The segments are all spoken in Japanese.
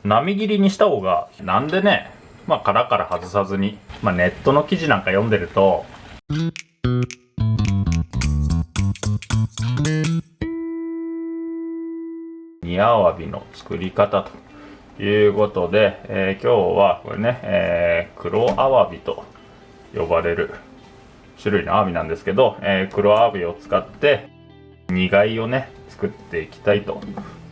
波切りにした方が、なんでね、殻から外さずに、ネットの記事なんか読んでると、煮アワビの作り方ということで、今日はこれね、黒アワビと呼ばれる種類のアワビなんですけど、黒アワビを使って煮貝をね作っていきたいと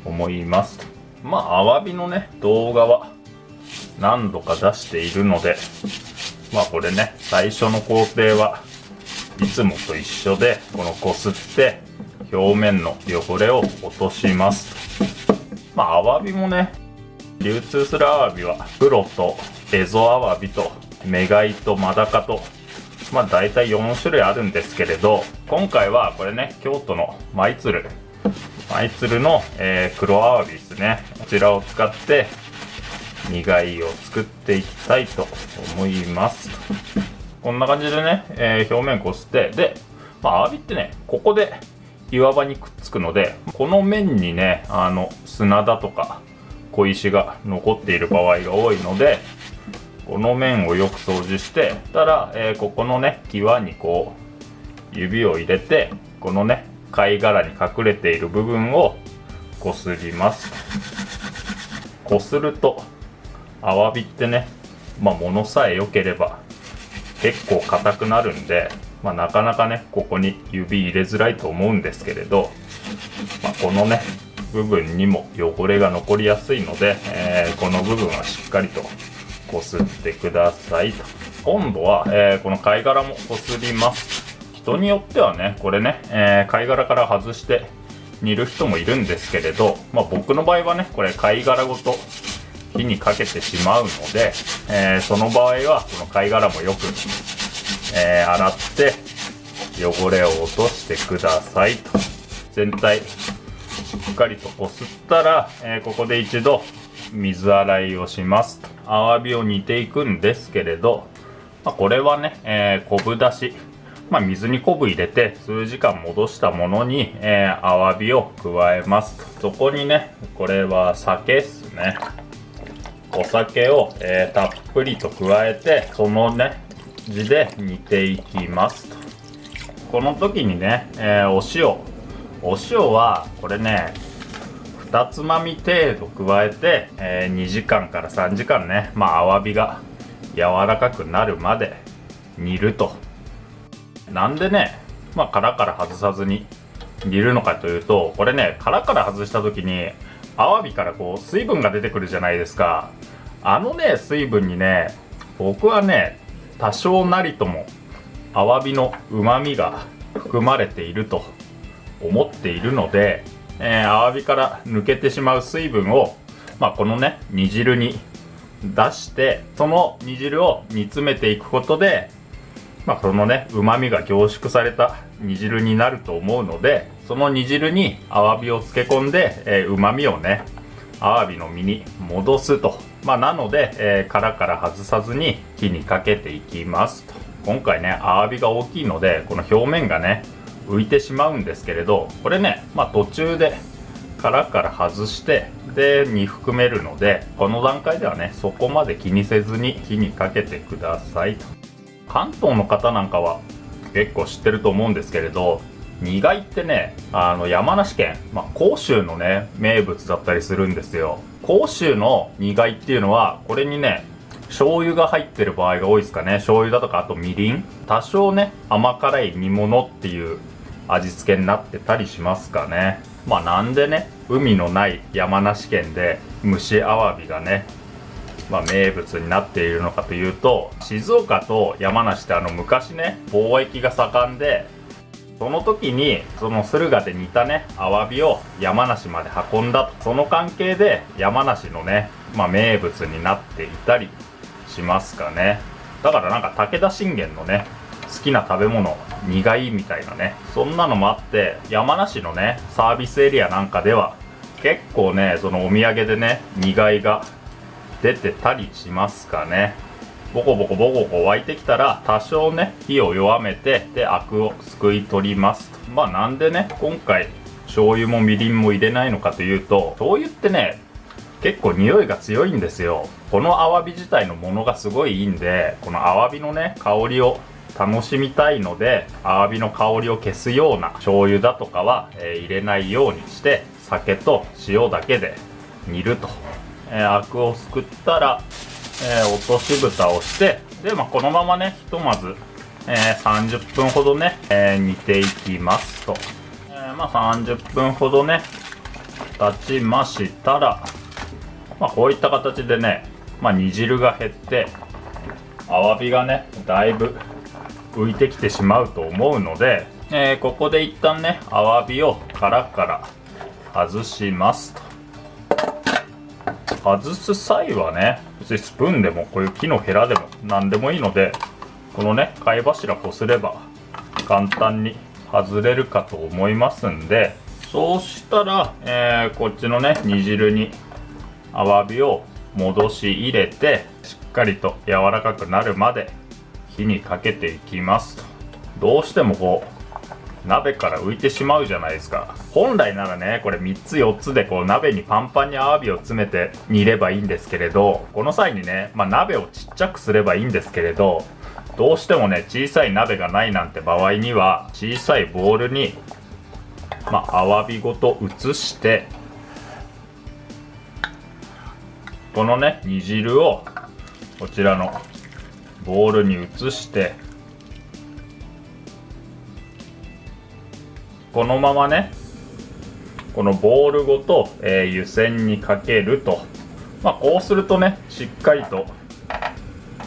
思います。アワビのね動画は何度か出しているので、これね最初の工程はいつもと一緒で、このこすって表面の汚れを落とします。アワビもね、流通するアワビは黒とエゾアワビとメガイとマダカと大体4種類あるんですけれど、今回はこれね京都の舞鶴の、黒アワビですね。こちらを使って煮貝を作っていきたいと思います。こんな感じでね、表面こすって、で、アワビってねここで岩場にくっつくので、この面にね砂だとか小石が残っている場合が多いので、この面をよく掃除してたら、ここのね際にこう指を入れて、このね貝殻に隠れている部分をこすります。こするとアワビってね、物さえ良ければ結構硬くなるんで、なかなかねここに指入れづらいと思うんですけれど、このね部分にも汚れが残りやすいので、この部分はしっかりとこすってくださいと。今度は、この貝殻もこすります。人によってはねこれね、貝殻から外して煮る人もいるんですけれど、僕の場合はねこれ貝殻ごと火にかけてしまうので、その場合はこの貝殻もよく、洗って汚れを落としてくださいと。全体しっかりとこすったら、ここで一度水洗いをしますと。アワビを煮ていくんですけれど、これはね、昆布だし、水に昆布入れて数時間戻したものに、アワビを加えますと。そこにねこれは酒ですね。お酒を、たっぷりと加えて、そのね字で煮ていきますと。この時にね、お塩はこれね2つまみ程度加えて、2時間から3時間ね、アワビが柔らかくなるまで煮ると。なんでね殻から外さずに煮るのかというと、これね殻から外した時にアワビからこう水分が出てくるじゃないですか。あのね水分にね、僕はね多少なりともアワビの旨味が含まれていると思っているので、アワビから抜けてしまう水分を、このね煮汁に出して、その煮汁を煮詰めていくことで、そのね旨味が凝縮された煮汁になると思うので、その煮汁にアワビを漬け込んで、旨味をねアワビの身に戻すと。なので、殻から外さずに火にかけていきますと。今回ねアワビが大きいので、この表面がね浮いてしまうんですけれど、これね途中で殻から外してで煮含めるので、この段階ではねそこまで気にせずに火にかけてくださいと。関東の方なんかは結構知ってると思うんですけれど、煮貝ってね山梨県、甲州のね名物だったりするんですよ。甲州の煮貝っていうのは、これにね醤油が入ってる場合が多いですかね。醤油だとか、あとみりん、多少ね甘辛い煮物っていう味付けになってたりしますかね。なんでね海のない山梨県で蒸しアワビがね名物になっているのかというと、静岡と山梨って昔ね貿易が盛んで、その時にその駿河で煮たねアワビを山梨まで運んだと。その関係で山梨のね名物になっていたりしますかね。だからなんか武田信玄のね好きな食べ物煮貝みたいなね、そんなのもあって、山梨のねサービスエリアなんかでは結構ねそのお土産でね煮貝が出てたりしますかね。ボコボコ沸いてきたら多少ね火を弱めて、でアクをすくい取りますと。なんでね今回醤油もみりんも入れないのかというと、醤油ってね結構匂いが強いんですよ。このアワビ自体のものがすごいいいんで、このアワビのね香りを楽しみたいので、アワビの香りを消すような醤油だとかは、入れないようにして、酒と塩だけで煮ると。アクをすくったら、落とし蓋をして、で、このままねひとまず、30分ほどね、煮ていきますと。30分ほどね経ちましたら、こういった形でね、煮汁が減ってアワビがねだいぶ浮いてきてしまうと思うので、ここで一旦ねアワビを殻から外しますと。外す際はね、別にスプーンでもこういう木のヘラでも何でもいいので、このね貝柱こすれば簡単に外れるかと思いますんで、そうしたら、こっちのね煮汁にアワビを戻し入れて、しっかりと柔らかくなるまで火にかけていきますと。どうしてもこう鍋から浮いてしまうじゃないですか。本来ならねこれ3つ4つでこう鍋にパンパンにアワビを詰めて煮ればいいんですけれど、この際にね、鍋をちっちゃくすればいいんですけれど、どうしてもね小さい鍋がないなんて場合には、小さいボウルにアワビごと移して、このね煮汁をこちらのボウルに移して、このままねこのボウルごと、湯煎にかけると。こうするとねしっかりと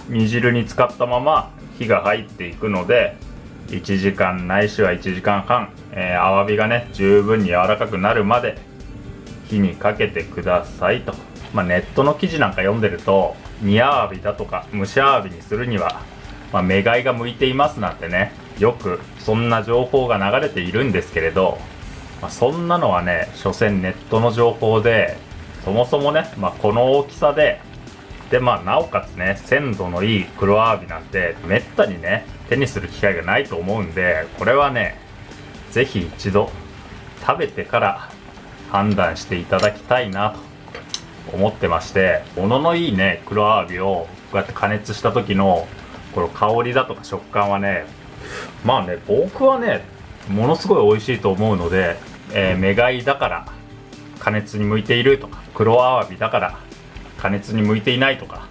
煮汁に浸かったまま火が入っていくので、1時間ないしは1時間半、アワビがね十分に柔らかくなるまで火にかけてくださいと。ネットの記事なんか読んでると、煮アワビだとか蒸しアワビにするには、メガイが向いていますなんてね、よくそんな情報が流れているんですけれど、そんなのはね所詮ネットの情報で、そもそもね、この大きさでなおかつね鮮度のいい黒アワビなんてめったにね手にする機会がないと思うんで、これはねぜひ一度食べてから判断していただきたいなと思ってまして、物のいいね黒アワビをこうやって加熱した時のこの香りだとか食感はね、僕はねものすごい美味しいと思うので、メガイだから加熱に向いているとか、黒アワビだから加熱に向いていないとか、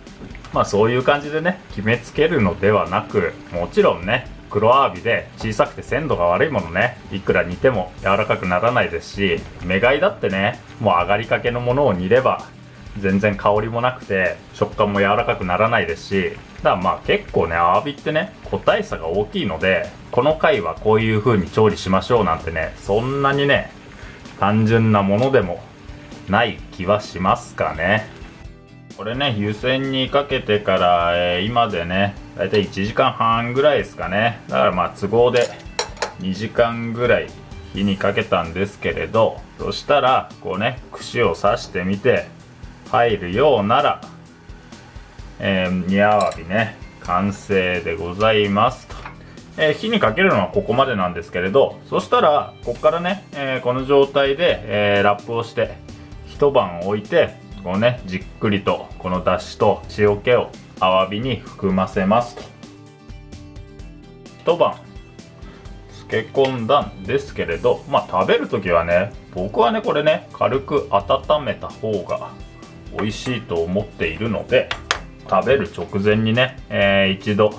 そういう感じでね決めつけるのではなく、もちろんね黒アワビで小さくて鮮度が悪いものね、いくら煮ても柔らかくならないですし、メガイだってねもう上がりかけのものを煮れば全然香りもなくて食感も柔らかくならないですし、だから結構ねアワビってね個体差が大きいので、この回はこういう風に調理しましょうなんてね、そんなにね単純なものでもない気はしますかね。これね湯煎にかけてから、今でねだいたい1時間半ぐらいですかね。だから都合で2時間ぐらい火にかけたんですけれど、そしたらこうね串を刺してみて入るようなら、煮アワビね完成でございますと。火にかけるのはここまでなんですけれど、そしたらここからね、この状態で、ラップをして一晩置いて、こうねじっくりとこの出汁と塩気をアワビに含ませますと。一晩漬け込んだんですけれど、食べるときはね、僕はねこれね軽く温めた方が美味しいと思っているので、食べる直前にね、一度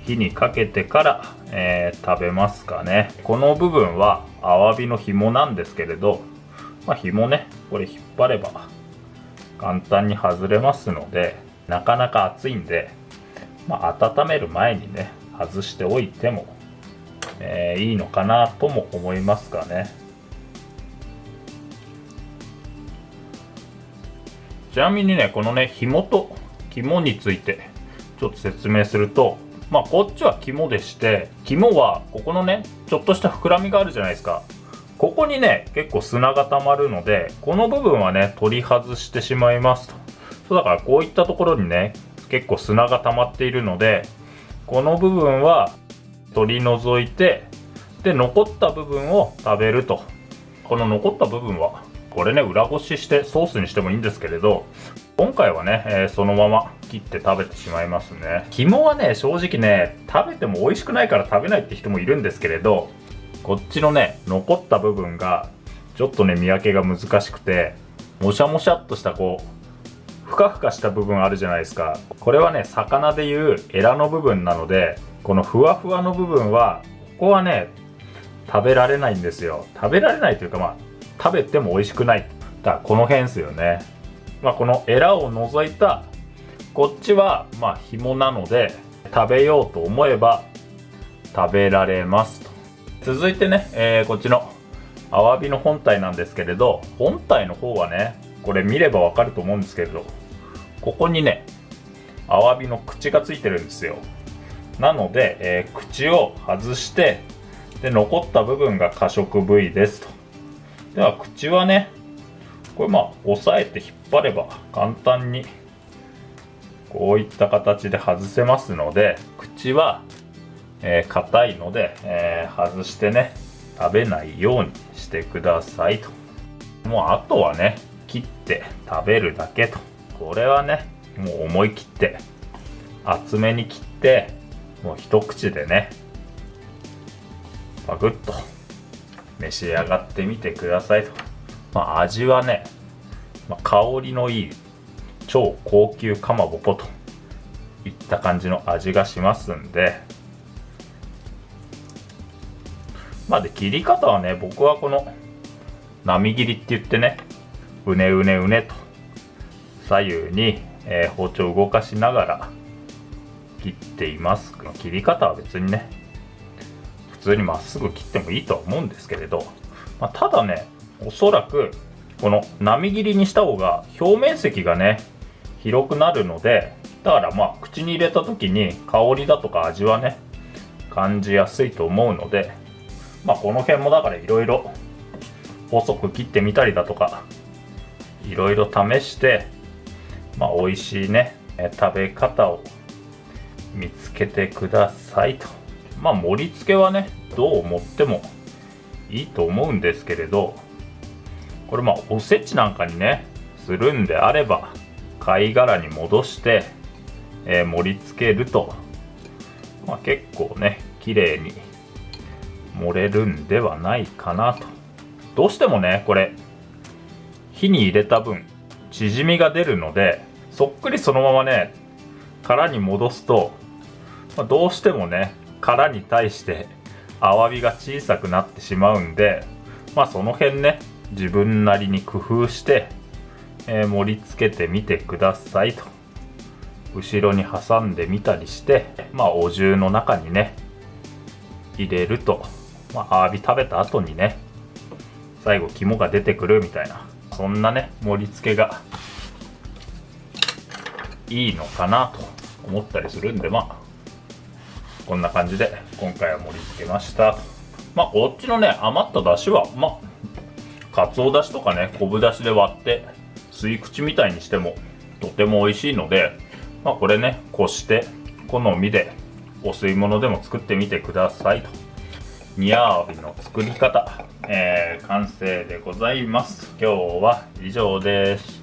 火にかけてから、食べますかね。この部分はアワビの紐なんですけれど、紐ねこれ引っ張れば簡単に外れますので、なかなか熱いんで、温める前にね外しておいても、いいのかなとも思いますかね。ちなみにねこのね紐と肝についてちょっと説明すると、こっちは肝でして、肝はここのねちょっとした膨らみがあるじゃないですか。ここにね結構砂が溜まるので、この部分はね取り外してしまいますと。そうだからこういったところにね結構砂が溜まっているので、この部分は取り除いて、で残った部分を食べると。この残った部分はこれね、裏ごししてソースにしてもいいんですけれど、今回はね、そのまま切って食べてしまいますね。肝はね、正直ね、食べても美味しくないから食べないって人もいるんですけれど、こっちのね、残った部分がちょっとね、見分けが難しくて、もしゃもしゃっとしたこうふかふかした部分あるじゃないですか。これはね、魚でいうエラの部分なので、このふわふわの部分はここはね、食べられないんですよ。食べられないというか、食べても美味しくない。だからこの辺ですよね。このエラを除いたこっちは紐なので、食べようと思えば食べられますと。続いてね、こっちのアワビの本体なんですけれど、本体の方はね、これ見ればわかると思うんですけれど、ここにね、アワビの口がついてるんですよ。なので、口を外して、で残った部分が可食部位ですと。では口はね、これ押さえて引っ張れば簡単にこういった形で外せますので、口は硬いので、外してね、食べないようにしてくださいと。もうあとはね、切って食べるだけと。これはね、もう思い切って厚めに切って、もう一口でね、パクッと召し上がってみてくださいと。味はね、香りのいい超高級かまぼこといった感じの味がしますんで、で切り方はね、僕はこの波切りって言ってね、うねうねうねと左右に、包丁を動かしながら切っています。切り方は別にね、普通にまっすぐ切ってもいいとは思うんですけれど、ただね、おそらくこの波切りにした方が表面積がね、広くなるので、だから口に入れた時に香りだとか味はね、感じやすいと思うので、この辺もだからいろいろ細く切ってみたりだとか、いろいろ試して、美味しいね、食べ方を見つけてくださいと。盛り付けはね、どう思ってもいいと思うんですけれど、これおせちなんかにね、するんであれば、貝殻に戻して、盛り付けると、結構ね、綺麗に盛れるんではないかなと。どうしてもね、これ火に入れた分縮みが出るので、そっくりそのままね殻に戻すと、どうしてもね殻に対してアワビが小さくなってしまうんで、その辺ね自分なりに工夫して、盛り付けてみてくださいと。後ろに挟んでみたりして、お重の中にね入れると、アワビ食べた後にね最後肝が出てくるみたいな、そんなね盛り付けがいいのかなと思ったりするんで、こんな感じで今回は盛り付けました。こっちのね余った出汁はかつおだしとかね昆布だしで割って吸い口みたいにしてもとても美味しいので、これねこして好みでお吸い物でも作ってみてくださいと。煮アワビの作り方、完成でございます。今日は以上です。